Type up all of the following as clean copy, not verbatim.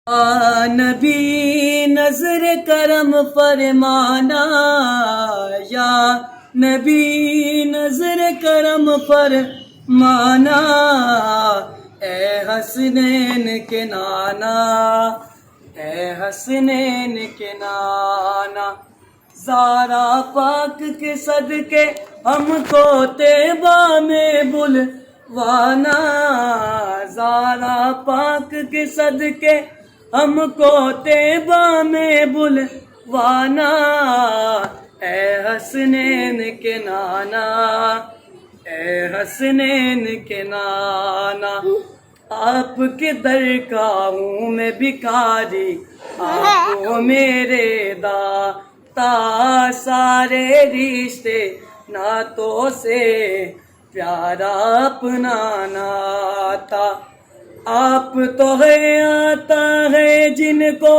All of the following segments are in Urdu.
نبی نظر کرم فرمانا، یا نبی نظر کرم فرمانا، اے حسنین کے نانا، اے حسنین کے نانا، زارا پاک کے صدقے ہم کو طیبہ میں بلوانا، زارا پاک کے صدقے ہم کو طیبہ میں بلوانا، اے حسنین کے نانا، اے حسنین کے نانا، آپ کے در کا ہوں میں بھکاری، آپ ہو میرے داتا، سارے رشتے ناتوں سے پیارا اپنا ناتا، آپ تو ہے آتا ہے جن کو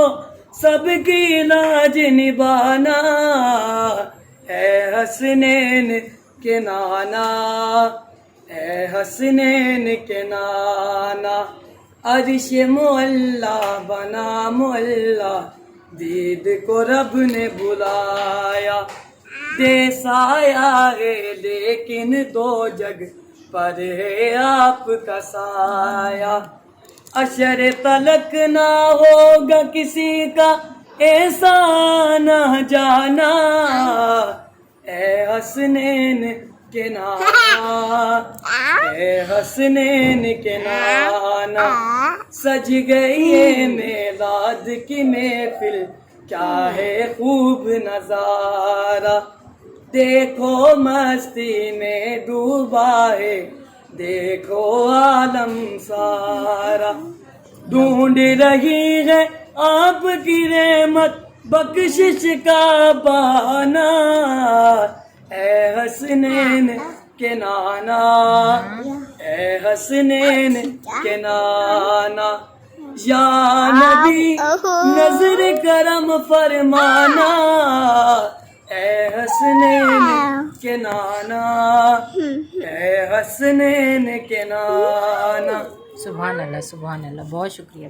سب کی لاج نبھانا، اے حسنین کے نانا، اے حسنین کے نانا، عرش معلا بنا معلا، دید کو رب نے بلایا، دیس آیا ہے لیکن دو جگ پر ہے آپ کا سایہ، عشر تلک نہ ہوگا کسی کا ایسا نہ جانا، اے حسنین کے نانا، اے حسنین کے نانا، سج گئی ہے میلاد کی محفل، کیا ہے خوب نظارہ، دیکھو مستی میں ڈوبا ہے دیکھو عالم سارا، ڈھونڈ رہی ہے آپ کی رحمت بخشش کا بہانہ، اے حسنین کے نانا، اے حسنین کے نانا، یا نبی نظر کرم فرمانا، اے حسنین کے نانا، اے حسنین کے نانا۔ سبحان اللہ، سبحان اللہ، بہت شکریہ۔